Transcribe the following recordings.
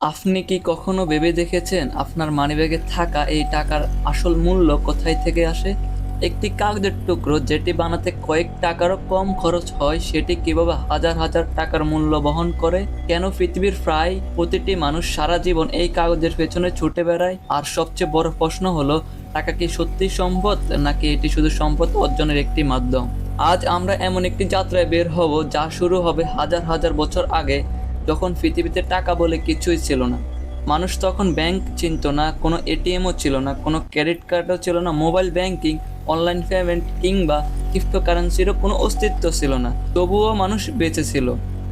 আপনি কি কখনো ভেবে দেখেছেন আপনার মানিব্যাগে থাকা এই টাকার আসল মূল্য কোথায় থেকে আসে? একটি কাগজের টুকরো যেটি বানাতে কয়েক টাকারও কম খরচ হয়, সেটি কিভাবে হাজার হাজার টাকার মূল্য বহন করে? কেন পৃথিবীর প্রায় প্রতিটি মানুষ সারা জীবন এই কাগজের পেছনে ছুটে বেড়ায়? আর সবচেয়ে বড় প্রশ্ন হলো, টাকা কি সত্যি সম্পদ, নাকি এটি শুধু সম্পদ অর্জনের একটি মাধ্যম? আজ আমরা এমন একটি যাত্রায় বের হব যা শুরু হবে হাজার হাজার বছর আগে, যখন পৃথিবীতে টাকা বলে কিছুই ছিল না। মানুষ তখন ব্যাংক চিনত না, কোনো এটিএমও ছিল না, কোনো ক্রেডিট কার্ডও ছিল না, মোবাইল ব্যাংকিং, অনলাইন পেমেন্ট কিংবা ক্রিপ্টোকারেন্সিরও কোনো অস্তিত্ব ছিল না। তবুও মানুষ বেঁচে ছিল,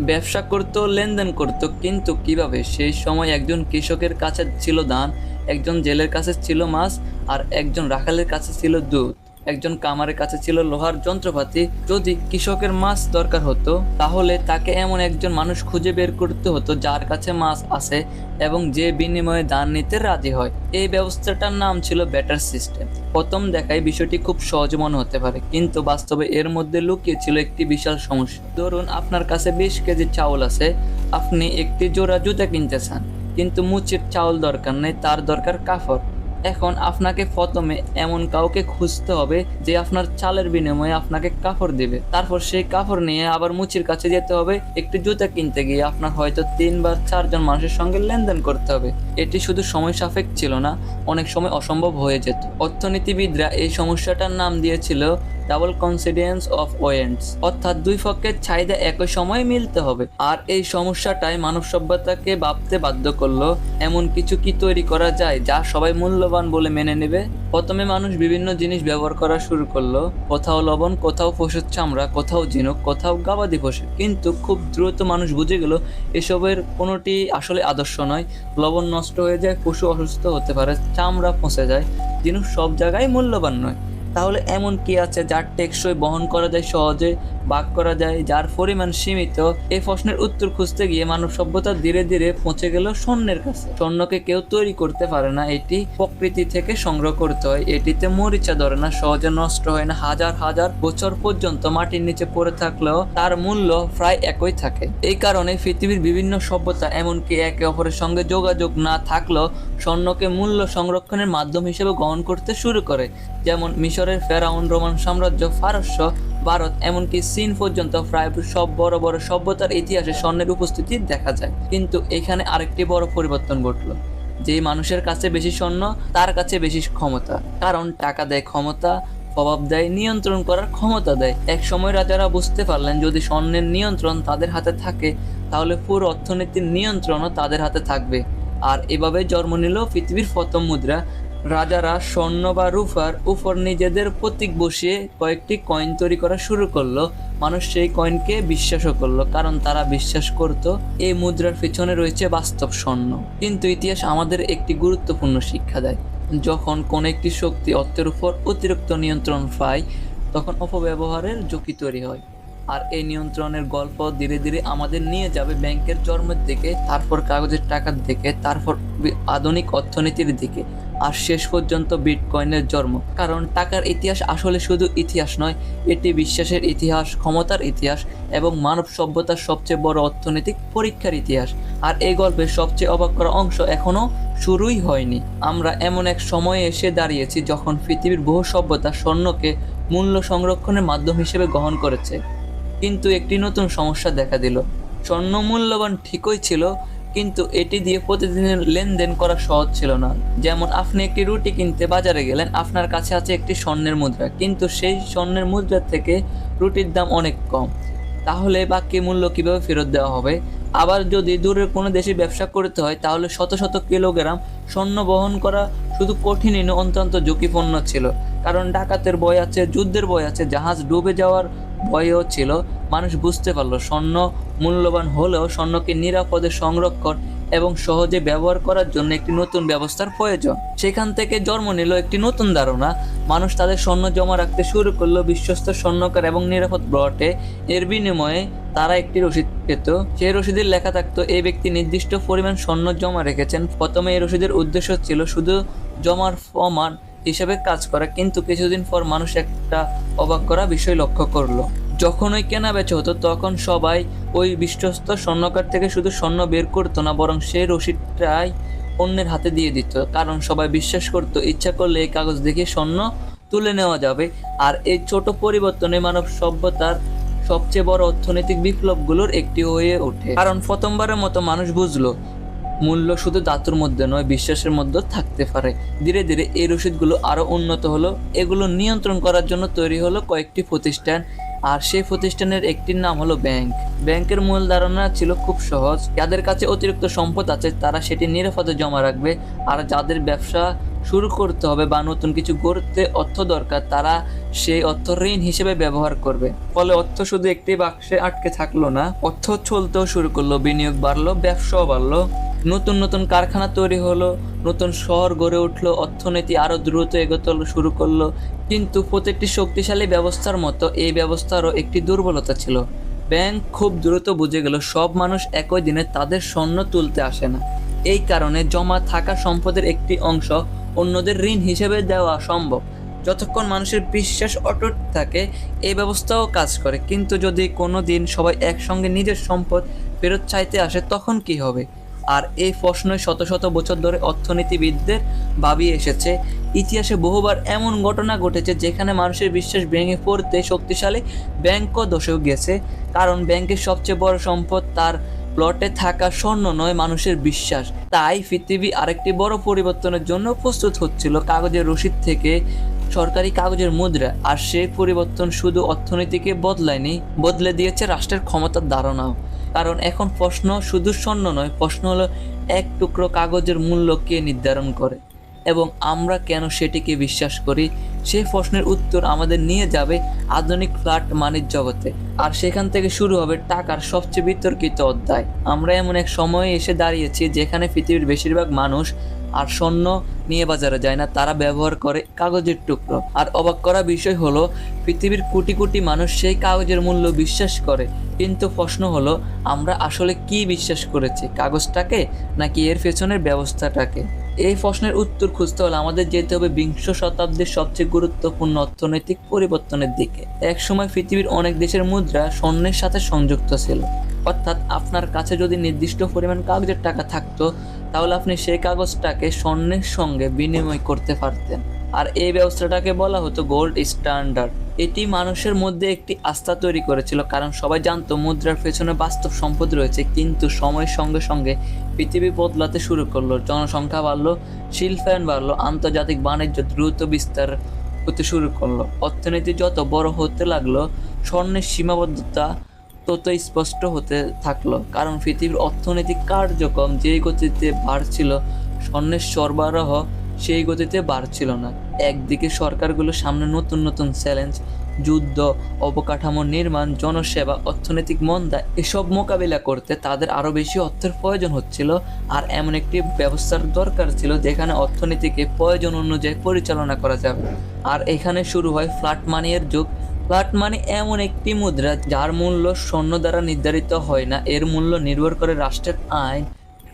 ব্যবসা করত, লেনদেন করত। কিন্তু কিভাবে? সেই সময় একজন কৃষকের কাছে ছিল ধান, একজন জেলের কাছে ছিল মাছ, আর একজন রাখালের কাছে ছিল দুধ। একজন কামারের কাছে ছিল লোহার যন্ত্রপাতি। যদি কৃষকের মাছ দরকার হতো, তাহলে তাকে এমন একজন মানুষ খুঁজে বের করতে হতো যার কাছে মাছ আছে এবং যে বিনিময়ে দান নিতে রাজি হয়। এই ব্যবস্থাটার নাম ছিল ব্যাটার সিস্টেম। প্রথম দেখায় বিষয়টি খুব সহজ মনে হতে পারে, কিন্তু বাস্তবে এর মধ্যে লুকিয়ে ছিল একটি বিশাল সমস্যা। ধরুন, আপনার কাছে 20 কেজি চাউল আছে। আপনি একটি জোড়া জুতা কিনতে চান, কিন্তু মুচির চাউল দরকার নেই, তার দরকার কাপড়। এখন আপনাকে প্রথমে এমন কাউকে খুঁজতে হবে যে আপনার চালের বিনিময়ে আপনাকে কাপড় দিবে। তারপর সেই কাপড় নিয়ে আবার মুচির কাছে যেতে হবে। একটি জুতা কিনতে গিয়ে আপনার হয়তো 3 বা 4 জন মানুষের সঙ্গে লেনদেন করতে হবে। এটি শুধু সময় সাপেক্ষ ছিল না, অনেক সময় অসম্ভব হয়ে যেত। অর্থনীতিবিদরা এই সমস্যাটার নাম দিয়েছিল ডাবল কনসিডেন্স অফ ওয়েন্টস, অর্থাৎ দুই পক্ষের চাহিদা একই সময়ে মিলতে হবে। আর এই সমস্যাটাই মানব সভ্যতাকে ভাবতে বাধ্য করলো, এমন কিছু কি তৈরি করা যায় যা সবাই মূল্যবান বলে মেনে নেবে। প্রথমে মানুষ বিভিন্ন জিনিস ব্যবহার করা শুরু করলো, কোথাও লবণ, কোথাও পশুর চামড়া, কোথাও ঝিনুক, কোথাও গবাদি পশু। কিন্তু খুব দ্রুত মানুষ বুঝে গেল এসবের কোনোটি আসলে আদর্শ নয়। লবণ নষ্ট হয়ে যায়, পশু অসুস্থ হতে পারে, চামড়া পচে যায়, ঝিনুক সব জায়গায় মূল্যবান নয়। তাহলে এমন কি আছে যার টেকসই, বহন করা যায় সহজে, ভাগ করা যায়, যার পরিমাণ সীমিত? এই প্রশ্নের উত্তর খুঁজতে গিয়ে মানব সভ্যতা ধীরে ধীরে পৌঁছে গেল স্বর্ণের কাছে। স্বর্ণকে কেউ তৈরি করতে পারে না, এটি প্রকৃতি থেকে সংগ্রহ করতে হয়। এটিতে মরিচা ধরে না, সহজে নষ্ট হয় না, হাজার হাজার বছর পর্যন্ত মাটির নিচে পড়ে থাকলেও তার মূল্য প্রায় একই থাকে। এই কারণে পৃথিবীর বিভিন্ন সভ্যতা, এমনকি একে অপরের সঙ্গে যোগাযোগ না থাকলেও, স্বর্ণকে মূল্য সংরক্ষণের মাধ্যম হিসেবে গ্রহণ করতে শুরু করে। যেমন মিশরের ফেরাউন, রোমান সাম্রাজ্য, পারস্য, ভারত, এমনকি চীন পর্যন্ত প্রায় সব বড় বড় সভ্যতার ইতিহাসে স্বর্ণের উপস্থিতি দেখা যায়। কিন্তু এখানে আরেকটি বড় পরিবর্তন ঘটলো। যে মানুষের কাছে বেশি স্বর্ণ, তার কাছে বেশি ক্ষমতা। কারণ টাকা দেয় ক্ষমতা, প্রভাব দেয়, নিয়ন্ত্রণ করার ক্ষমতা দেয়। এক সময় রাজারা বুঝতে পারলেন, যদি স্বর্ণের নিয়ন্ত্রণ তাদের হাতে থাকে, তাহলে পুরো অর্থনীতির নিয়ন্ত্রণও তাদের হাতে থাকবে। আর এভাবে জন্ম নিল পৃথিবীর প্রথম মুদ্রা। রাজারা স্বর্ণ বা রূপার উপর নিজেদের প্রতীক বসিয়ে কয়েকটি কয়েন তৈরি করা শুরু করলো। মানুষ সেই কয়েনকে বিশ্বাসও করলো, কারণ তারা বিশ্বাস করত এই মুদ্রার পিছনে রয়েছে বাস্তব স্বর্ণ। কিন্তু ইতিহাস আমাদের একটি গুরুত্বপূর্ণ শিক্ষা দেয়। যখন কোন একটি শক্তি অর্থের উপর অতিরিক্ত নিয়ন্ত্রণ পায়, তখন অপব্যবহারের ঝুঁকি তৈরি হয়। আর এই নিয়ন্ত্রণের গল্প ধীরে ধীরে আমাদের নিয়ে যাবে ব্যাংকের জন্মের দিকে, তারপর কাগজের টাকার দিকে, তারপর আধুনিক অর্থনীতির দিকে, আর শেষ পর্যন্ত বিটকয়েনের জন্ম। কারণ টাকার ইতিহাস আসলে শুধু ইতিহাস নয়, এটি বিশ্বাসের ইতিহাস, ক্ষমতার ইতিহাস এবং মানব সভ্যতার সবচেয়ে বড় অর্থনৈতিক পরীক্ষার ইতিহাস। আর এই গল্পের সবচেয়ে অবাক করা অংশ এখনো শুরুই হয়নি। আমরা এমন এক সময়ে এসে দাঁড়িয়েছি যখন পৃথিবীর বহু সভ্যতা স্বর্ণকে মূল্য সংরক্ষণের মাধ্যম হিসেবে গ্রহণ করেছে। কিন্তু একটি নতুন সমস্যা দেখা দিল। স্বর্ণ মূল্যবান ঠিকই ছিল, কিন্তু এটি দিয়ে প্রতিদিনের লেনদেন করা সহজ ছিল না। যেমন আপনি একটি রুটি কিনতে বাজারে গেলেন, আপনার কাছে আছে একটি স্বর্ণের মুদ্রা, কিন্তু সেই স্বর্ণের মুদ্রার থেকে রুটির দাম অনেক কম। তাহলে বাকি মূল্য কিভাবে ফেরত দেওয়া হবে? আবার যদি দূরের কোনো দেশে ব্যবসা করতে হয়, তাহলে শত শত কিলোগ্রাম স্বর্ণ বহন করা শুধু কঠিনই নয়, অত্যন্ত ঝুঁকিপূর্ণ ছিল। কারণ ডাকাতের ভয় আছে, যুদ্ধের ভয় আছে, জাহাজ ডুবে যাওয়ার ভয়ও ছিল। মানুষ বুঝতে পারলো স্বর্ণ মূল্যবান হলেও স্বর্ণকে নিরাপদে সংরক্ষণ এবং সহজে ব্যবহার করার জন্য একটি নতুন ব্যবস্থার প্রয়োজন। সেখান থেকে জন্ম নিল একটি নতুন ধারণা। মানুষ তাদের স্বর্ণ জমা রাখতে শুরু করলো বিশ্বস্ত স্বর্ণকার এবং নিরাপদ ব্লটে। এর বিনিময়ে তারা একটি রসিদ পেত। সেই রসিদের লেখা থাকতো এই ব্যক্তি নির্দিষ্ট পরিমাণ স্বর্ণ জমা রেখেছেন। প্রথমে এই রসিদের উদ্দেশ্য ছিল শুধু জমার প্রমাণ হিসেবে কাজ করা, কিন্তু কিছুদিন পর মানুষ একটা অবাক করা বিষয় লক্ষ্য করলো। যখন ওই কেনা বেচা হতো তখন সবাই ওই বিশ্বস্ত স্বর্ণকার থেকে শুধু স্বর্ণ বের করতো না, বরং সেই রসিদটাই অন্যের হাতে দিয়ে দিত। কারণ সবাই বিশ্বাস করতো ইচ্ছা করলে এই কাগজ দেখে স্বর্ণ তুলে নেওয়া যাবে। আর এই ছোট পরিবর্তনে মানব সভ্যতার সবচেয়ে বড় অর্থনৈতিক বিপ্লবগুলোর একটি হয়ে ওঠে। কারণ প্রথমবারের মতো মানুষ বুঝলো মূল্য শুধু ধাতুর মধ্যে নয়, বিশ্বাসের মধ্যে থাকতে পারে। ধীরে ধীরে এই রসিদগুলো আরো উন্নত হলো। এগুলো নিয়ন্ত্রণ করার জন্য তৈরি হলো কয়েকটি প্রতিষ্ঠান, আর সেই প্রতিষ্ঠানের একটির নাম হলো ব্যাংক। ব্যাংকের মূল ধারণা ছিল খুব সহজ, যাদের কাছে অতিরিক্ত সম্পদ আছে তারা সেটি নিরাপদে জমা রাখবে, আর যাদের ব্যবসা শুরু করতে হবে বা নতুন কিছু করতে অর্থ দরকার তারা সেই অর্থ ঋণ হিসেবে ব্যবহার করবে। ফলে অর্থ শুধু একটি বাক্সে আটকে থাকলো না, অর্থ চলতেও শুরু করলো, বিনিয়োগ বাড়লো, ব্যবসাও বাড়লো, নতুন নতুন কারখানা তৈরি হলো, নতুন শহর গড়ে উঠলো, অর্থনীতি আরো দ্রুত এগোতে শুরু করলো। কিন্তু প্রত্যেকটি শক্তিশালী ব্যবস্থার মতো এই ব্যবস্থারও একটি দুর্বলতা ছিল। ব্যাংক খুব দ্রুত বুঝে গেল সব মানুষ একই দিনে তাদের স্বর্ণ তুলতে আসে না। এই কারণে জমা থাকা সম্পদের একটি অংশ অন্যদের ঋণ হিসেবে দেওয়া সম্ভব। যতক্ষণ মানুষের বিশ্বাস অটুট থাকে এই ব্যবস্থাও কাজ করে। কিন্তু যদি কোনো দিন সবাই একসঙ্গে নিজের সম্পদ ফেরত চাইতে আসে তখন কি হবে? আর এই প্রশ্নই শত শত বছর ধরে অর্থনীতিবিদদের ভাবিয়ে এসেছে। ইতিহাসে বহুবার এমন ঘটনা ঘটেছে যেখানে মানুষের বিশ্বাস ভেঙে পড়তে শক্তিশালী ব্যাংকও ধসেও গেছে। কারণ ব্যাংকের সবচেয়ে বড় সম্পদ তার প্লটে থাকা স্বর্ণ নয়, মানুষের বিশ্বাস। তাই পৃথিবী আরেকটি বড় পরিবর্তনের জন্য প্রস্তুত হচ্ছিল, কাগজের রসিদ থেকে সরকারি কাগজের মুদ্রা। আর সেই পরিবর্তন শুধু অর্থনীতিকে বদলায়নি, বদলে দিয়েছে রাষ্ট্রের ক্ষমতার ধারণাও। কারণ এখন প্রশ্ন শুধু স্বর্ণ নয়, প্রশ্ন হলো এক টুকরো কাগজের মূল্য কে নির্ধারণ করে এবং আমরা কেন সেটিকে বিশ্বাস করি। সেই প্রশ্নের উত্তর আমাদের নিয়ে যাবে আধুনিক ফ্ল্যাট মানির জগতে, আর সেখান থেকে শুরু হবে টাকার সবচেয়ে বিতর্কিত অধ্যায়। আমরা এমন এক সময়ে এসে দাঁড়িয়েছি যেখানে পৃথিবীর বেশিরভাগ মানুষ আর স্বর্ণ নিয়ে বাজারে যায় না, তারা ব্যবহার করে কাগজের টুকরো। আর অবাক করা বিষয় হলো পৃথিবীর কোটি কোটি মানুষ সেই কাগজের মূল্য বিশ্বাস করে। কিন্তু প্রশ্ন হলো আমরা আসলে কি বিশ্বাস করেছি, কাগজটাকে নাকি এর পেছনের ব্যবস্থাটাকে? এই প্রশ্নের উত্তর খুঁজতে হলে আমাদের যেতে হবে বিংশ শতাব্দীর সবচেয়ে গুরুত্বপূর্ণ অর্থনৈতিক পরিবর্তনের দিকে। একসময় পৃথিবীর অনেক দেশের মুদ্রা স্বর্ণের সাথে সংযুক্ত ছিল। অর্থাৎ আপনার কাছে যদি নির্দিষ্ট পরিমাণ কাগজের টাকা থাকতো তাহলে আপনি সেই কাগজটাকে স্বর্ণের সঙ্গে বিনিময় করতে পারতেন। আর এই ব্যবস্থাটাকে বলা হতো গোল্ড স্ট্যান্ডার্ড। এটি মানুষের মধ্যে একটি আস্থা তৈরি করেছিল, কারণ সবাই জানতো মুদ্রার পেছনে বাস্তব সম্পদ রয়েছে। কিন্তু সময়ের সঙ্গে সঙ্গে পৃথিবী বদলাতে শুরু করলো, জনসংখ্যা বাড়লো, শিল্পায়ন বাড়লো, আন্তর্জাতিক বাণিজ্য দ্রুত বিস্তার হতে শুরু করলো। অর্থনীতি যত বড় হতে লাগলো স্বর্ণের সীমাবদ্ধতা তত স্পষ্ট হতে থাকলো। কারণ পৃথিবীর অর্থনৈতিক কার্যক্রম যেই গতিতে বাড়ছিল স্বর্ণের সরবরাহ সেই গতিতে বাড়ছিল না। একদিকে সরকারগুলো সামনে নতুন নতুন চ্যালেঞ্জ, যুদ্ধ, অবকাঠামো নির্মাণ, জনসেবা, অর্থনৈতিক মন্দা, এসব মোকাবিলা করতে তাদের আরও বেশি অর্থের প্রয়োজন হচ্ছিল। আর এমন একটি ব্যবস্থার দরকার ছিল যেখানে অর্থনীতিকে প্রয়োজন অনুযায়ী পরিচালনা করা যাবে। আর এখানে শুরু হয় ফ্ল্যাট মানির যুগ। ফ্ল্যাট মানি এমন একটি মুদ্রা যার মূল্য স্বর্ণ দ্বারা নির্ধারিত হয় না। এর মূল্য নির্ভর করে রাষ্ট্রের আইন,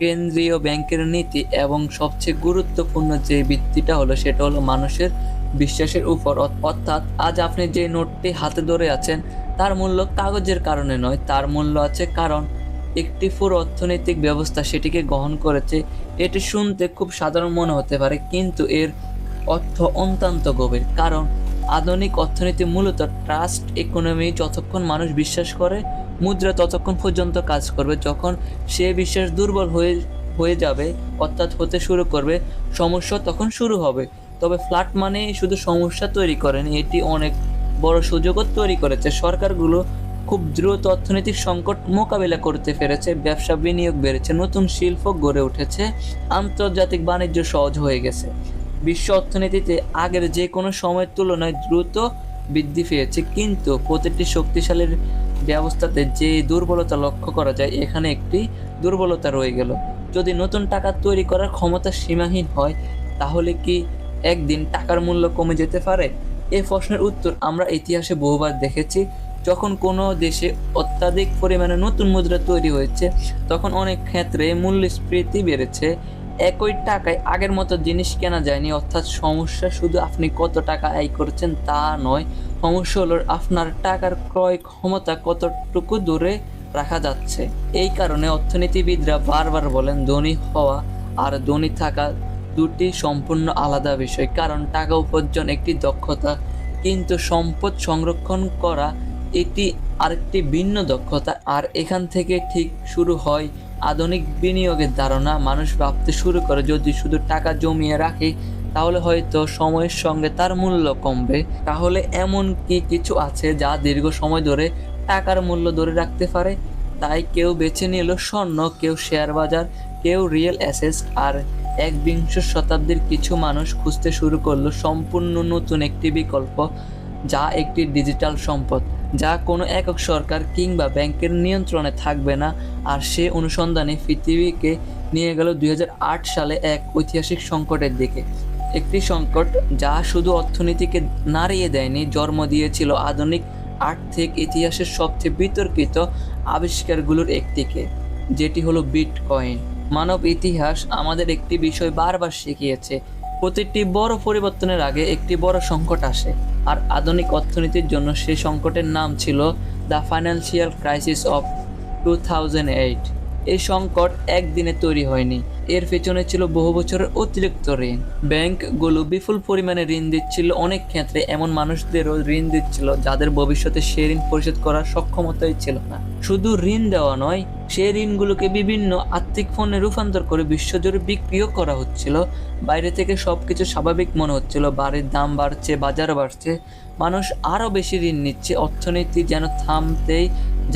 কেন্দ্রীয় ব্যাংকের নীতি এবং সবচেয়ে গুরুত্বপূর্ণ যে ভিত্তিটা হলো সেটা হলো মানুষের বিশ্বাসের উপর। অর্থাৎ আজ আপনি যে নোটটি হাতে ধরে আছেন তার মূল্য কাগজের কারণে নয়, তার মূল্য আছে কারণ একটি পুরো অর্থনৈতিক ব্যবস্থা সেটিকে গ্রহণ করেছে। এটি শুনতে খুব সাধারণ মনে হতে পারে, কিন্তু এর অর্থ অত্যন্ত গভীর। কারণ আধুনিক অর্থনীতি মূলত ট্রাস্ট ইকোনমি। যতক্ষণ মানুষ বিশ্বাস করে মুদ্রা ততক্ষণ পর্যন্ত কাজ করবে। যখন সে বিশ্বাস দুর্বল হয়ে যাবে অর্থাৎ হতে শুরু করবে সমস্যা তখন শুরু হবে। তবে ফ্ল্যাট মানে শুধু সমস্যা তৈরি করেনি, এটি অনেক বড় সুযোগও তৈরি করেছে। সরকারগুলো খুব দ্রুত অর্থনৈতিক সংকট মোকাবিলা করতে পেরেছে, ব্যবসা বিনিয়োগ বেড়েছে, নতুন শিল্প গড়ে উঠেছে, আন্তর্জাতিক বাণিজ্য সহজ হয়ে গেছে। বিশ্ব অর্থনীতিতে আগের যে কোনো সময়ের তুলনায় দ্রুত বৃদ্ধি পেয়েছে। কিন্তু প্রতিটি শক্তিশালী ব্যবস্থাতে যে দুর্বলতা লক্ষ্য করা যায়, এখানে একটি দুর্বলতা রয়ে গেল। যদি নতুন টাকা তৈরি করার ক্ষমতা সীমাহীন হয় তাহলে কি একদিন টাকার মূল্য কমে যেতে পারে? এই প্রশ্নের উত্তর আমরা ইতিহাসে বহুবার দেখেছি। যখন কোনো দেশে অত্যাধিক পরিমাণে নতুন মুদ্রা তৈরি হয়েছে তখন অনেক ক্ষেত্রে মূল্যস্ফীতি বেড়েছে একই টাকায় আগের মতো জিনিস কেনা যায়নি। অর্থাৎ সমস্যা শুধু আপনি কত টাকা আয় করছেন তা নয়, সমস্যা হলো আপনার টাকার ক্রয় ক্ষমতা কতটুকু দূরে রাখা যাচ্ছে। এই কারণে অর্থনীতিবিদরা বারবার বলেন ধনী হওয়া আর ধনী থাকা দুটি সম্পূর্ণ আলাদা বিষয়। কারণ টাকা উপার্জন একটি দক্ষতা, কিন্তু সম্পদ সংরক্ষণ করা এটি আরেকটি ভিন্ন দক্ষতা। আর এখান থেকে ঠিক শুরু হয় আধুনিক বিনিয়োগের ধারণা। মানুষ ভাবতে শুরু করে যদি শুধু টাকা জমিয়ে রাখি তাহলে হয়তো সময়ের সঙ্গে তার মূল্য কমবে। তাহলে এমন কি কিছু আছে যা দীর্ঘ সময় ধরে টাকার মূল্য ধরে রাখতে পারে? তাই কেউ বেছে নিল স্বর্ণ, কেউ শেয়ার বাজার, কেউ রিয়েল অ্যাসেটস। আর একবিংশ শতাব্দীর কিছু মানুষ খুঁজতে শুরু করলো সম্পূর্ণ নতুন একটি বিকল্প, যা একটি ডিজিটাল সম্পদ, যা কোনো একক সরকার কিংবা ব্যাংকের নিয়ন্ত্রণে থাকবে না। আর সে অনুসন্ধানে পৃথিবীকে নিয়ে গেল 2008 সালে এক ঐতিহাসিক সংকটের দিকে। একটি সংকট যা শুধু অর্থনীতিকে নাড়িয়ে দেয়নি, জন্ম দিয়েছিল আধুনিক আর্থিক ইতিহাসের সবচেয়ে বিতর্কিত আবিষ্কারগুলোর একটিকে, যেটি হলো বিটকয়েন। মানব ইতিহাস আমাদের একটি বিষয় বারবার শিখিয়েছে, প্রতিটি বড় পরিবর্তনের আগে একটি বড় সংকট আসে। আর আধুনিক অর্থনীতির জন্য সেই সংকটের নাম ছিল দ্য ফাইন্যান্সিয়াল ক্রাইসিস অফ 2008। এই সংকট একদিনে তৈরি হয়নি, এর পেছনে ছিল বহু বছরের অতিরিক্ত ঋণ। ব্যাংকগুলো বিপুল পরিমাণে ঋণ দিচ্ছিল, অনেক ক্ষেত্রে এমন মানুষদেরও ঋণ দিচ্ছিল যাদের ভবিষ্যতে সে ঋণ পরিশোধ করার সক্ষমতাই ছিল না। শুধু ঋণ দেওয়া নয়, সেই ঋণগুলোকে বিভিন্ন আর্থিক পণ্যে রূপান্তর করে বিশ্বজুড়ে বিক্রিও করা হচ্ছিল। বাইরে থেকে সবকিছু স্বাভাবিক মনে হচ্ছিল, বাড়ির দাম বাড়ছে, বাজার বাড়ছে, মানুষ আরও বেশি ঋণ নিচ্ছে, অর্থনীতি যেন থামতেই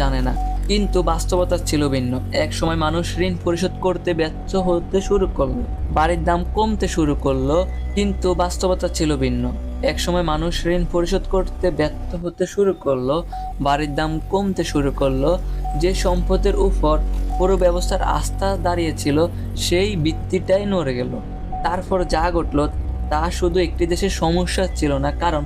জানে না। কিন্তু বাস্তবতা ছিল ভিন্ন। এক সময় মানুষ ঋণ পরিশোধ করতে ব্যর্থ হতে শুরু করলো, বাড়ির দাম কমতে শুরু করলো, কিন্তু বাস্তবতা ছিল ভিন্ন। এক সময় মানুষ ঋণ পরিশোধ করতে ব্যর্থ হতে শুরু করলো, বাড়ির দাম কমতে শুরু করলো। যে সম্পদের উপর পুরো ব্যবস্থার আস্থা দাঁড়িয়েছিল সেই ভিত্তিটাই নড়ে গেল। তারপর যা ঘটল তা শুধু একটি দেশের সমস্যা ছিল না, কারণ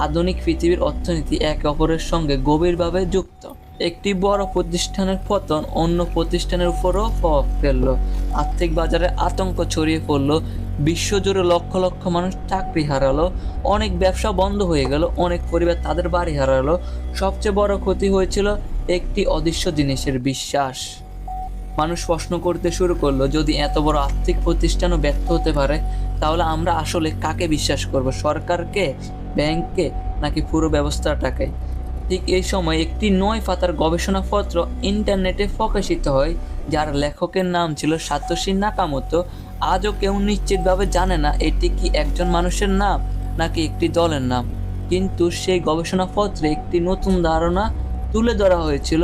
আধুনিক পৃথিবীর অর্থনীতি একে অপরের সঙ্গে গভীরভাবে যুক্ত। একটি বড় প্রতিষ্ঠানের পতন অন্য প্রতিষ্ঠানের উপরও প্রভাব ফেলল। আর্থিক বাজারে আতঙ্ক ছড়িয়ে পড়ল, বিশ্বজুড়ে লক্ষ লক্ষ মানুষ চাকরি হারালো, অনেক ব্যবসা বন্ধ হয়ে গেল, অনেক পরিবার তাদের বাড়ি হারালো। সবচেয়ে বড় ক্ষতি হয়েছিল একটি অদৃশ্য জিনিসের বিশ্বাস। মানুষ প্রশ্ন করতে শুরু করলো, যদি এত বড় আর্থিক প্রতিষ্ঠানও ব্যর্থ হতে পারে তাহলে আমরা আসলে কাকে বিশ্বাস করব? সরকারকে, ব্যাংককে, নাকি পুরো ব্যবস্থাটাকে? ঠিক এই সময় একটি 9 পাতার গবেষণাপত্র ইন্টারনেটে প্রকাশিত হয়, যার লেখকের নাম ছিল সাতোশি নাকামোতো। আজও কেউ নিশ্চিতভাবে জানে না এটি কি একজন মানুষের নাম নাকি একটি দলের নাম, কিন্তু সেই গবেষণাপত্রে একটি নতুন ধারণা তুলে ধরা হয়েছিল,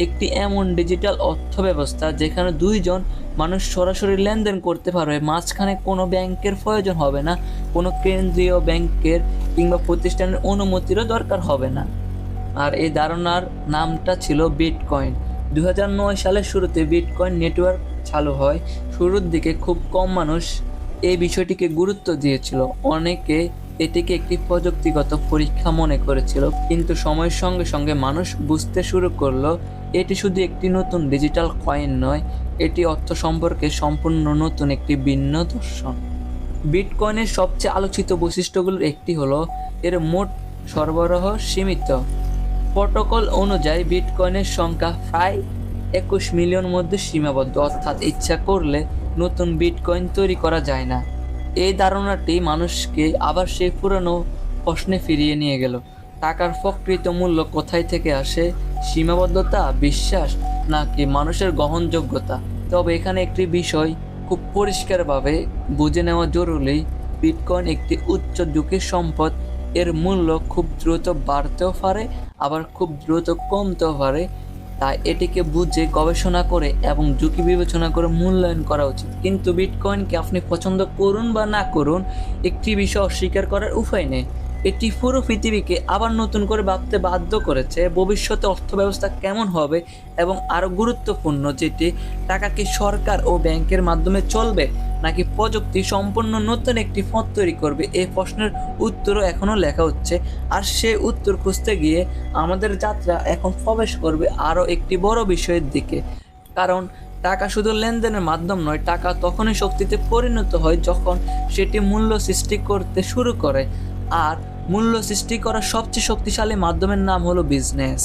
একটি এমন ডিজিটাল অর্থ ব্যবস্থা যেখানে দুইজন মানুষ সরাসরি লেনদেন করতে পারবে, মাঝখানে কোনো ব্যাংকের প্রয়োজন হবে না, কোনো কেন্দ্রীয় ব্যাংকের কিংবা প্রতিষ্ঠানের অনুমতিরও দরকার হবে না। আর এই ধারণার নামটা ছিল বিটকয়েন। 2009 সালের শুরুতে বিটকয়েন নেটওয়ার্ক চালু হয়। শুরুর দিকে খুব কম মানুষ এই বিষয়টিকে গুরুত্ব দিয়েছিল, অনেকে এটিকে একটি প্রযুক্তিগত পরীক্ষা মনে করেছিল। কিন্তু সময়ের সঙ্গে সঙ্গে মানুষ বুঝতে শুরু করলো এটি শুধু একটি নতুন ডিজিটাল কয়েন নয়, এটি অর্থ সম্পর্কে সম্পূর্ণ নতুন একটি ভিন্ন দর্শন। বিটকয়েনের সবচেয়ে আলোচিত বৈশিষ্ট্যগুলোর একটি হলো এর মোট সরবরাহ সীমিত। প্রোটোকল অনুযায়ী বিটকয়েনের সংখ্যা প্রায় 21 মিলিয়ন মধ্যে সীমাবদ্ধ, অর্থাৎ ইচ্ছা করলে নতুন বিটকয়েন তৈরি করা যায় না। এই ধারণাটি মানুষকে আবার সেই পুরনো প্রশ্নে ফিরিয়ে নিয়ে গেল, টাকার প্রকৃত মূল্য কোথায় থেকে আসে? সীমাবদ্ধতা, বিশ্বাস, নাকি মানুষের গ্রহণযোগ্যতা? তবে এখানে একটি বিষয় খুব পরিষ্কারভাবে বুঝে নেওয়া জরুরি, বিটকয়েন একটি উচ্চ ঝুঁকির সম্পদ। এর মূল্য খুব দ্রুত বাড়তেও পারে, আবার খুব দ্রুত কমতেও পারে। তাই এটিকে বুঝে গবেষণা করে এবং ঝুঁকি বিবেচনা করে মূল্যায়ন করা উচিত। কিন্তু বিটকয়েনকে আপনি পছন্দ করুন বা না করুন, একটি বিষয় অস্বীকার করার উপায় নেই, এটি পুরো পৃথিবীকে আবার নতুন করে ভাবতে বাধ্য করেছে। ভবিষ্যতে অর্থব্যবস্থা কেমন হবে, এবং আরও গুরুত্বপূর্ণ যেটি, টাকা কি সরকার ও ব্যাংকের মাধ্যমে চলবে নাকি প্রযুক্তি সম্পূর্ণ নতুন একটি পথ তৈরি করবে? এই প্রশ্নের উত্তরও এখনও লেখা হচ্ছে। আর সেই উত্তর খুঁজতে গিয়ে আমাদের যাত্রা এখন প্রবেশ করবে আরও একটি বড় বিষয়ের দিকে, কারণ টাকা শুধু লেনদেনের মাধ্যম নয়, টাকা তখনই শক্তিতে পরিণত হয় যখন সেটি মূল্য সৃষ্টি করতে শুরু করে। আর মূল্য সৃষ্টি করার সবচেয়ে শক্তিশালী মাধ্যমের নাম হলো বিজনেস।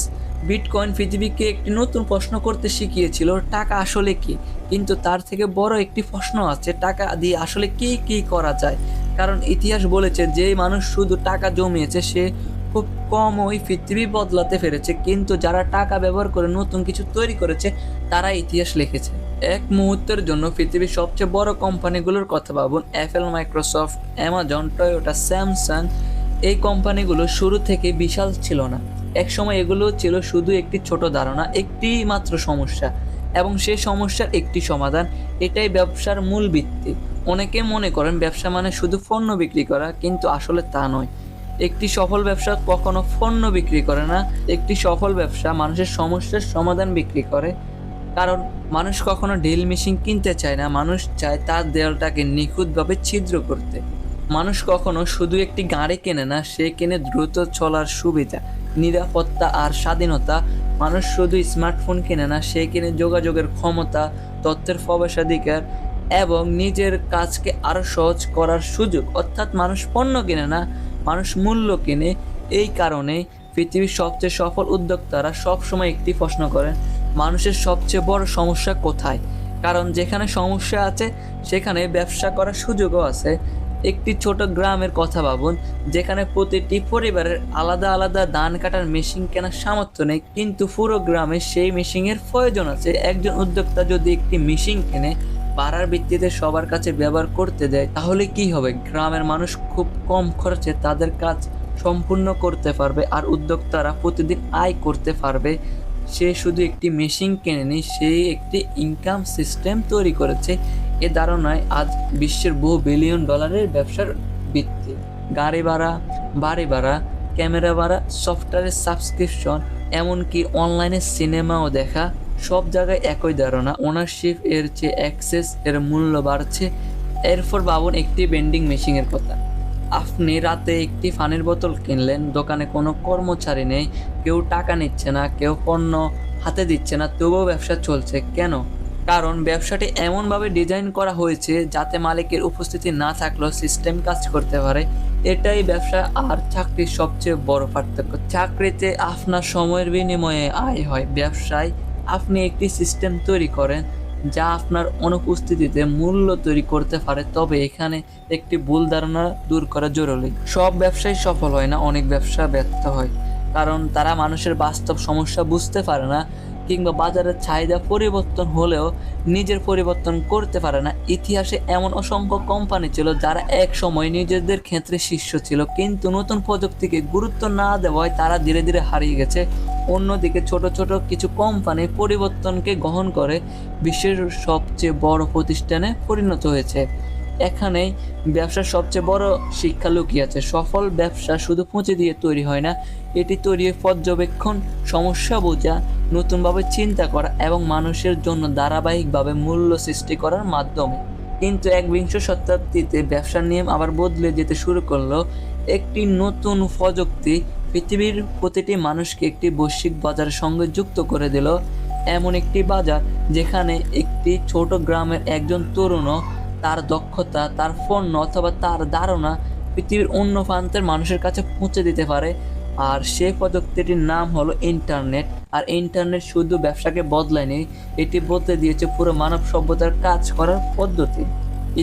বিটকয়েন পৃথিবীকে একটি নতুন প্রশ্ন করতে শিখিয়েছিল, টাকা আসলে কি। কিন্তু তার থেকে বড় একটি প্রশ্ন আছে, টাকা দিয়ে আসলে কি কি করা যায়। কারণ ইতিহাস বলেছে যে মানুষ শুধু টাকা জমিয়েছে সে খুব কম ওই পৃথিবী বদলাতে পেরেছে, কিন্তু যারা টাকা ব্যবহার করে নতুন কিছু তৈরি করেছে তারা ইতিহাস লিখেছে। এক মুহূর্তের জন্য পৃথিবীর সবচেয়ে বড় কোম্পানিগুলোর কথা ভাবুন, Apple, Microsoft, Amazon, Toyota, Samsung. এই কোম্পানিগুলো শুরু থেকে বিশাল ছিল না। একসময় এগুলো ছিল শুধু একটি ছোট ধারণা, একটি মাত্র সমস্যা এবং সেই সমস্যার একটি সমাধান। এটাই ব্যবসার মূল ভিত্তি। অনেকে মনে করেন ব্যবসা মানে শুধু পণ্য বিক্রি করা, কিন্তু আসলে তা নয়। একটি সফল ব্যবসা কখনো পণ্য বিক্রি করে না, একটি সফল ব্যবসা মানুষের সমস্যার সমাধান বিক্রি করে। কারণ মানুষ কখনো ড্রিল মেশিন কিনতে চায় না, মানুষ চায় তার দেয়ালটাকে নিখুঁতভাবে ছিদ্র করতে। মানুষ কখনো শুধু একটি গাড়ি কেনে না, সে কেনে দ্রুত চলার সুবিধা, নিরাপত্তা আর স্বাধীনতা। মানুষ শুধু স্মার্টফোন কেনে না, সে কেনে যোগাযোগের ক্ষমতা, তথ্যের প্রবেশাধিকার এবং নিজের কাজকে আরও সহজ করার সুযোগ। অর্থাৎ মানুষ পণ্য কেনে না, মানুষ মূল্য কেনে। এই কারণে পৃথিবীর সবচেয়ে সফল উদ্যোক্তারা সবসময় একটি প্রশ্ন করেন, মানুষের সবচেয়ে বড় সমস্যা কোথায়। কারণ যেখানে সমস্যা আছে সেখানে ব্যবসা করার সুযোগও আছে। একটি ছোট গ্রামের কথা ভাবুন, যেখানে প্রতিটি পরিবারের আলাদা আলাদা ধান কাটার মেশিন কেনার সামর্থ্য নেই, কিন্তু পুরো গ্রামে সেই মেশিনের প্রয়োজন আছে। একজন উদ্যোক্তা যদি একটি মেশিন কেনে, পাড়ার ভিত্তিতে সবার কাছে ব্যবহার করতে দেয়, তাহলে কি হবে? গ্রামের মানুষ খুব কম খরচে তাদের কাজ সম্পূর্ণ করতে পারবে আর উদ্যোক্তারা প্রতিদিন আয় করতে পারবে। সে শুধু একটি মেশিন কেনেনি, সে একটি ইনকাম সিস্টেম তৈরি করেছে। এ ধারণায় আজ বিশ্বের বহু বিলিয়ন ডলারের ব্যবসার ভিত্তি। গাড়ি ভাড়া, বাড়ি ভাড়া, ক্যামেরা ভাড়া, সফটওয়্যারের সাবস্ক্রিপশন, এমনকি অনলাইনে সিনেমাও দেখা, সব জায়গায় একই ধারণা, ওনারশিপ এর চেয়ে অ্যাক্সেস এর মূল্য বাড়ছে। এরপর ভাবুন একটি ভেন্ডিং মেশিনের কথা। আপনি রাতে একটি পানির বোতল কিনলেন, দোকানে কোনো কর্মচারী নেই, কেউ টাকা নিচ্ছে না, কেউ পণ্য হাতে দিচ্ছে না, তবুও ব্যবসা চলছে। কেন? কারণ ব্যবসাটি এমনভাবে ডিজাইন করা হয়েছে যাতে মালিকের উপস্থিতি না থাকলেও সিস্টেম কাজ করতে পারে। এটাই ব্যবসা আর চাকরির সবচেয়ে বড় পার্থক্য। চাকরিতে আপনার সময়ের বিনিময়ে আয় হয়, ব্যবসায় আপনি একটি সিস্টেম তৈরি করেন যা আপনার অনুপস্থিতিতে মূল্য তৈরি করতে পারে। তবে এখানে একটি ভুল ধারণা দূর করা জরুরি। সব ব্যবসায় সফল হয় না, অনেক ব্যবসা ব্যর্থ হয় কারণ তারা মানুষের বাস্তব সমস্যা বুঝতে পারে না, কিংবা বাজারের চাহিদা পরিবর্তন হলেও নিজের পরিবর্তন করতে পারে না। ইতিহাসে এমন অসংখ্য কোম্পানি ছিল যারা এক সময় নিজেদের ক্ষেত্রে শীর্ষ ছিল, কিন্তু নতুন প্রযুক্তিকে গুরুত্ব না দেওয়ায় তারা ধীরে ধীরে হারিয়ে গেছে। অন্যদিকে ছোট ছোট কিছু কোম্পানি পরিবর্তনকে গ্রহণ করে বিশ্বের সবচেয়ে বড় প্রতিষ্ঠানে পরিণত হয়েছে। এখানেই ব্যবসার সবচেয়ে বড় শিক্ষা লুকিয়ে আছে। সফল ব্যবসা শুধু পুঁজি দিয়ে তৈরি হয় না, এটি তৈরি হয় পর্যবেক্ষণ, সমস্যা বোঝা, নতুনভাবে চিন্তা করা এবং মানুষের জন্য ধারাবাহিকভাবে মূল্য সৃষ্টি করার মাধ্যমে। কিন্তু একবিংশ শতাব্দীতে ব্যবসার নিয়ম আবার বদলে যেতে শুরু করলো। একটি নতুন প্রযুক্তি পৃথিবীর প্রতিটি মানুষকে একটি বৈশ্বিক বাজারের সঙ্গে যুক্ত করে দিল। এমন একটি বাজার যেখানে একটি ছোট গ্রামের একজন তরুণও তার দক্ষতা, তার পণ্য অথবা তার ধারণা পৃথিবীর অন্য প্রান্তের মানুষের কাছে পৌঁছে দিতে পারে। আর সেই প্রযুক্তিটির নাম হলো ইন্টারনেট। আর ইন্টারনেট শুধু ব্যবসাকে বদলায়নি, এটি বদলে দিয়েছে পুরো মানব সভ্যতার কাজ করার পদ্ধতি।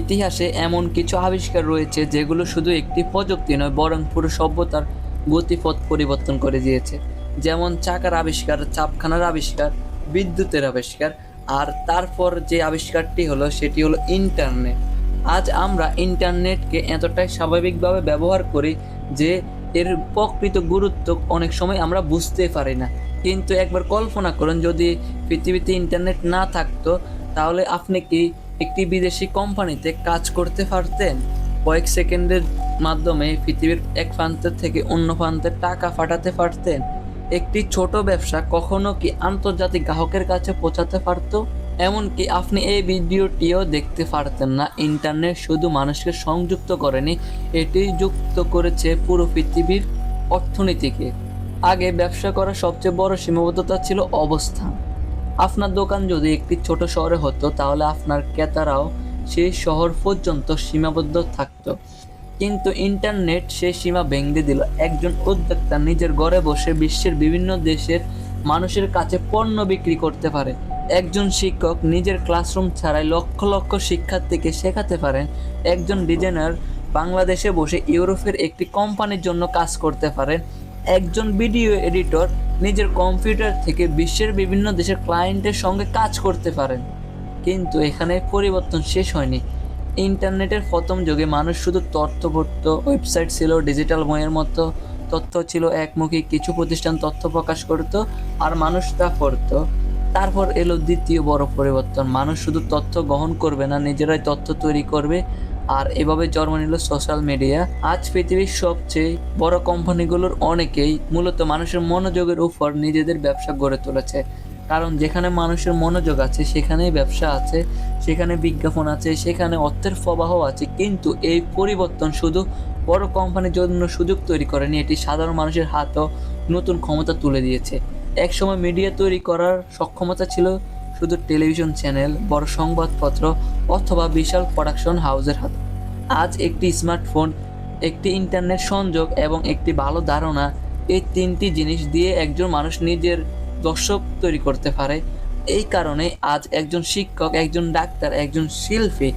ইতিহাসে এমন কিছু আবিষ্কার রয়েছে যেগুলো শুধু একটি প্রযুক্তি নয়, বরং পুরো সভ্যতার গতিপথ পরিবর্তন করে দিয়েছে। যেমন চাকার আবিষ্কার, ছাপখানার আবিষ্কার, বিদ্যুতের আবিষ্কার, আর তারপর যে আবিষ্কারটি হলো সেটি হলো ইন্টারনেট। আজ আমরা ইন্টারনেটকে এতটাই স্বাভাবিকভাবে ব্যবহার করি যে এর প্রকৃত গুরুত্ব অনেক সময় আমরা বুঝতে পারি না। কিন্তু একবার কল্পনা করুন, যদি পৃথিবীতে ইন্টারনেট না থাকতো, তাহলে আপনি কি একটি বিদেশি কোম্পানিতে কাজ করতে পারতেন? কয়েক সেকেন্ডের মাধ্যমে পৃথিবীর এক প্রান্ত থেকে অন্য প্রান্তে টাকা পাঠাতে পারতেন? একটি ছোট ব্যবসা কখনো কি আন্তর্জাতিক গ্রাহকের কাছে পৌঁছাতে পারত? এমনকি আপনি এই ভিডিওটিও দেখতে পারতেন না। ইন্টারনেট শুধু মানুষকে সংযুক্ত করেনি, এটি যুক্ত করেছে পুরো পৃথিবীর অর্থনীতিকে। আগে ব্যবসা করার সবচেয়ে বড় সীমাবদ্ধতা ছিল অবস্থান। আপনার দোকান যদি একটি ছোট শহরে হতো তাহলে আপনার ক্রেতারাও সেই শহর পর্যন্ত সীমাবদ্ধ থাকতো, কিন্তু ইন্টারনেট সেই সীমা ভেঙে দিল। একজন উদ্যোক্তা নিজের ঘরে বসে বিশ্বের বিভিন্ন দেশের মানুষের কাছে পণ্য বিক্রি করতে পারে। একজন শিক্ষক নিজের ক্লাসরুম ছাড়াই লক্ষ লক্ষ শিক্ষার্থীকে শেখাতে পারেন। একজন ডিজাইনার বাংলাদেশে বসে ইউরোপের একটি কোম্পানির জন্য কাজ করতে পারেন। একজন ভিডিও এডিটর নিজের কম্পিউটার থেকে বিশ্বের বিভিন্ন দেশের ক্লায়েন্টের সঙ্গে কাজ করতে পারেন। কিন্তু এখানে পরিবর্তন শেষ হয়নি। ইন্টারনেটের প্রথম যুগে মানুষ শুধু তথ্য পড়ত, ওয়েবসাইট ছিল ডিজিটাল বইয়ের মতো, তথ্য ছিল একমুখী, কিছু প্রতিষ্ঠান তথ্য প্রকাশ করত আর মানুষ তা পড়ত। তারপর এলো দ্বিতীয় বড় পরিবর্তন, মানুষ শুধু তথ্য গ্রহণ করবে না, নিজেরাই তথ্য তৈরি করবে, আর এভাবে জন্ম নিল সোশ্যাল মিডিয়া। আজ পৃথিবীর সবচেয়ে বড় কোম্পানিগুলোর অনেকেই মূলত মানুষের মনোযোগের উপর নিজেদের ব্যবসা গড়ে তুলেছে, কারণ যেখানে মানুষের মনোযোগ আছে সেখানেই ব্যবসা আছে, সেখানে বিজ্ঞাপন আছে, সেখানে অর্থের প্রবাহ আছে। কিন্তু এই পরিবর্তন শুধু বড় কোম্পানির জন্য সুযোগ তৈরি করেনি, এটি সাধারণ মানুষের হাতেও নতুন ক্ষমতা তুলে দিয়েছে। একসময় মিডিয়া তৈরি করার সক্ষমতা ছিল শুধু টেলিভিশন চ্যানেল, বড় সংবাদপত্র অথবা বিশাল প্রোডাকশন হাউসের হাতে। আজ একটি স্মার্টফোন, একটি ইন্টারনেট সংযোগ এবং একটি ভালো ধারণা, এই তিনটি জিনিস দিয়ে একজন মানুষ নিজের দর্শক তৈরি করতে পারে। এই কারণে আজ একজন শিক্ষক, একজন ডাক্তার, একজন শিল্পী,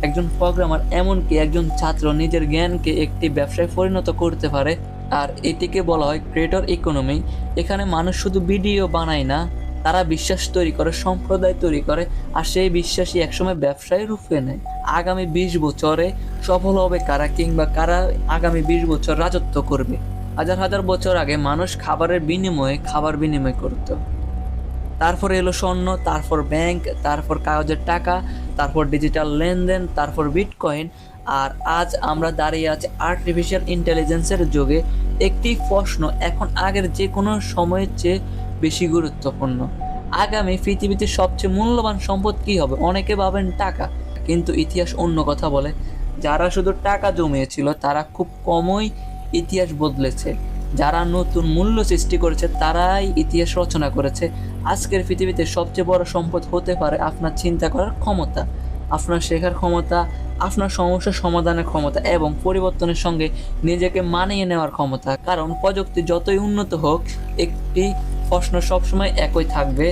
একজন প্রোগ্রামার, এমনকি একজন ছাত্র নিজের জ্ঞানকে একটি ব্যবসায় পরিণত করতে পারে। আর এটিকে বলা হয় ক্রিয়েটর ইকোনমি। এখানে মানুষ শুধু ভিডিও বানায় না, তারা বিশ্বাস তৈরি করে, সম্প্রদায় তৈরি করে, আর সেই বিশ্বাসই একসময় ব্যবসায় রূপ নেয়। আগামী 20 বছরে সফল হবে কারা, কিংবা কারা আগামী 20 বছর রাজত্ব করবে? হাজার হাজার বছর আগে মানুষ খাবারের বিনিময়ে খাবার বিনিময় করত। তারপর এলো স্বর্ণ, তারপর ব্যাংক, তারপর কাগজের টাকা, তারপর ডিজিটাল লেনদেন, তারপর বিটকয়েন। আর আজ আমরা দাঁড়িয়ে আছি আর্টিফিশিয়াল ইন্টেলিজেন্সের যুগে। একটি প্রশ্ন এখন আগের যে কোনো সময়ের চেয়ে বেশি গুরুত্বপূর্ণ। আগামী পৃথিবীতে সবচেয়ে মূল্যবান সম্পদ কী হবে? অনেকে ভাবেন টাকা, কিন্তু ইতিহাস অন্য কথা বলে। যারা শুধু টাকা জমিয়েছিল তারা খুব কমই ইতিহাস বদলেছে। যারা নতুন মূল্য সৃষ্টি করেছে তারাই ইতিহাস রচনা করেছে। আজকের পৃথিবীতে সবচেয়ে বড় সম্পদ হতে পারে আপনার চিন্তা করার ক্ষমতা, আপনার শেখার ক্ষমতা, আপনার সমস্যার সমাধানের ক্ষমতা এবং পরিবর্তনের সঙ্গে নিজেকে মানিয়ে নেওয়ার ক্ষমতা। কারণ প্রযুক্তি যতই উন্নত হোক, একটি প্রশ্ন সবসময় একই থাকবে: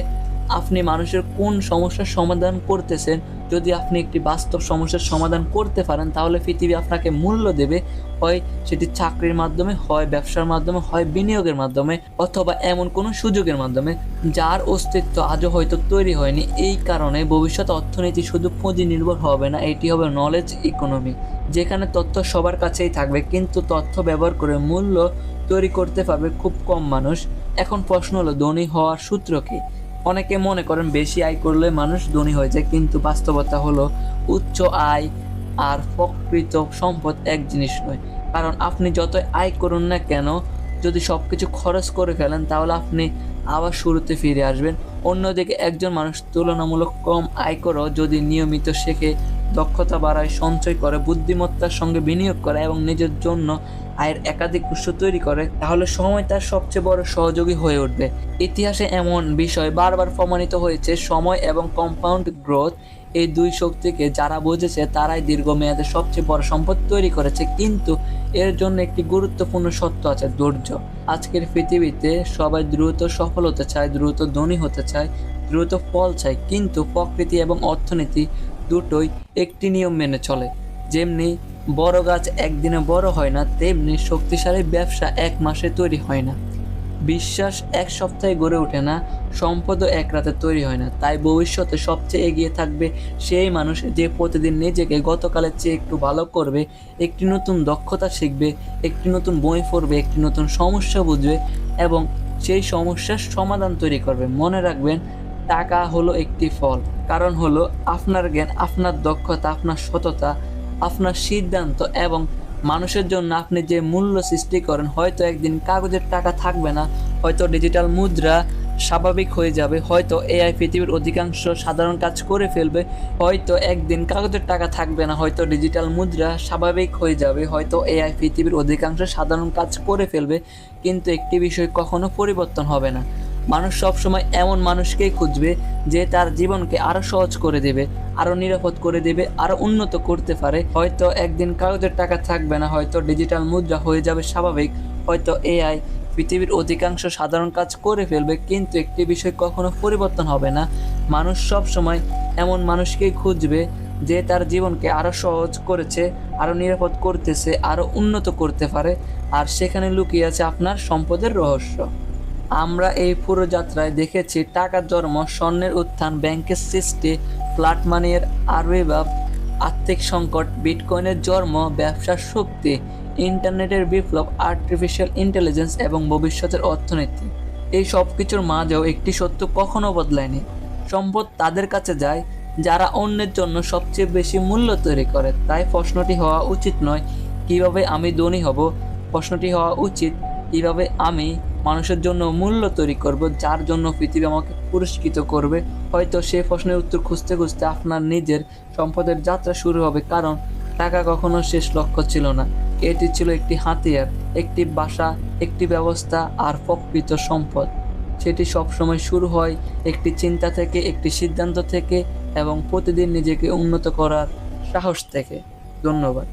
আপনি মানুষের কোন সমস্যার সমাধান করতেছেন? যদি আপনি একটি বাস্তব সমস্যার সমাধান করতে পারেন তাহলে পৃথিবী আপনাকে মূল্য দেবে, হয় সেটি চাকরির মাধ্যমে, হয় ব্যবসার মাধ্যমে, হয় বিনিয়োগের মাধ্যমে, অথবা এমন কোনো সুযোগের মাধ্যমে যার অস্তিত্ব আজও হয়তো তৈরি হয়নি। এই কারণে ভবিষ্যৎ অর্থনীতি শুধু পুঁজি নির্ভর হবে না, এটি হবে নলেজ ইকোনমি, যেখানে তথ্য সবার কাছেই থাকবে, কিন্তু তথ্য ব্যবহার করে মূল্য তৈরি করতে পারবে খুব কম মানুষ। এখন প্রশ্ন হলো, ধনী হওয়ার সূত্র কি? অনেকে মনে করেন বেশি আয় করলে মানুষ ধনী হয়ে যায়, কিন্তু বাস্তবতা হলো উচ্চ আয় আর প্রকৃত সম্পদ এক জিনিস নয়। কারণ আপনি যতই আয় করুন না কেন, যদি সব কিছু খরচ করে ফেলেন তাহলে আপনি আবার শুরুতে ফিরে আসবেন। অন্যদিকে একজন মানুষ তুলনামূলক কম আয় করেও যদি নিয়মিত শেখে, দক্ষতা বাড়ায়, সঞ্চয় করে, বুদ্ধিমত্তার সঙ্গে বিনিয়োগ করে এবং নিজের জন্য আয়ের একাধিক উৎস তৈরি করে, তাহলে সময় তার সবচেয়ে বড় সহযোগী হয়ে উঠবে। ইতিহাসে এমন বিষয় বারবার প্রমাণিত হয়েছে, সময় এবং কম্পাউন্ড গ্রোথ, এই দুই শক্তিকে যারা বুঝেছে তারাই দীর্ঘমেয়াদে সবচেয়ে বড় সম্পদ তৈরি করেছে। কিন্তু এর জন্য একটি গুরুত্বপূর্ণ সত্য আছে: ধৈর্য। আজকের পৃথিবীতে সবাই দ্রুত সফল হতে চায়, দ্রুত ধনী হতে চায়, দ্রুত ফল চায়, কিন্তু প্রকৃতি এবং অর্থনীতি দুটোই একটি নিয়ম মেনে চলে। যেমনি বড় গাছ একদিনে বড় হয় না, তেমনি শক্তিশালী ব্যবসা এক মাসে তৈরি হয় না, বিশ্বাস এক সপ্তাহে গড়ে ওঠে না, সম্পদও এক রাতে তৈরি হয় না। তাই ভবিষ্যতে সবচেয়ে এগিয়ে থাকবে সেই মানুষ যে প্রতিদিন নিজেকে গতকালের চেয়ে একটু ভালো করবে, একটি নতুন দক্ষতা শিখবে, একটি নতুন বই পড়বে, একটি নতুন সমস্যা বুঝবে এবং সেই সমস্যার সমাধান তৈরি করবে। মনে রাখবেন, টাকা হলো একটি ফল, কারণ হলো আপনার জ্ঞান, আপনার দক্ষতা, আপনার সততা, আপনার সিদ্ধান্ত এবং মানুষের জন্য আপনি যে মূল্য সৃষ্টি করেন। হয়তো একদিন কাগজের টাকা থাকবে না, হয়তো ডিজিটাল মুদ্রা স্বাভাবিক হয়ে যাবে, হয়তো এআই পৃথিবীর অধিকাংশ সাধারণ কাজ করে ফেলবে, হয়তো একদিন কাগজের টাকা থাকবে না, হয়তো ডিজিটাল মুদ্রা স্বাভাবিক হয়ে যাবে, হয়তো এআই পৃথিবীর অধিকাংশ সাধারণ কাজ করে ফেলবে, কিন্তু একটি বিষয় কখনো পরিবর্তন হবে না: মানুষ সবসময় এমন মানুষকেই খুঁজবে যে তার জীবনকে আরো সহজ করে দেবে, আরো নিরাপদ করে দেবে, আরো উন্নত করতে পারে। হয়তো একদিন কাগজের টাকা থাকবে না, হয়তো ডিজিটাল মুদ্রা হয়ে যাবে স্বাভাবিক, হয়তো এআই পৃথিবীর অধিকাংশ সাধারণ কাজ করে ফেলবে, কিন্তু একটি বিষয় কখনো পরিবর্তন হবে না। মানুষ সব সময় এমন মানুষকেই খুঁজবে যে তার জীবনকে আরো সহজ করেছে, আরো নিরাপদ করতেছে, আরো উন্নত করতে পারে। আর সেখানে লুকিয়ে আছে আপনার সম্পদের রহস্য। আমরা এই পুরো যাত্রায় দেখেছি টাকার জন্ম, স্বর্ণের উত্থান, ব্যাংকের সৃষ্টি, ফ্ল্যাট মানির আবির্ভাব, আর্থিক সংকট, বিটকয়েনের জন্ম, ব্যবসার শক্তি, ইন্টারনেটের বিপ্লব, আর্টিফিশিয়াল ইন্টেলিজেন্স এবং ভবিষ্যতের অর্থনীতি। এই সব কিছুর মাঝেও একটি সত্য কখনো বদলায়নি: সম্পদ তাদের কাছে যায় যারা অন্যের জন্য সবচেয়ে বেশি মূল্য তৈরি করে। তাই প্রশ্নটি হওয়া উচিত নয় কিভাবে আমি ধনী হব, প্রশ্নটি হওয়া উচিত কিভাবে আমি মানুষের জন্য মূল্য তৈরি করব, যার জন্য পৃথিবী আমাকে পুরস্কৃত করবে। হয়তো সেই প্রশ্নের উত্তর খুঁজতে খুঁজতে আপনার নিজের সম্পদের যাত্রা শুরু হবে, কারণ টাকা কখনো শেষ লক্ষ্য ছিল না। এটি ছিল একটি হাতিয়ার, একটি বাসা, একটি ব্যবস্থা। আর প্রকৃত সম্পদ, সেটি সবসময় শুরু হয় একটি চিন্তা থেকে, একটি সিদ্ধান্ত থেকে এবং প্রতিদিন নিজেকে উন্নত করার সাহস থেকে। ধন্যবাদ।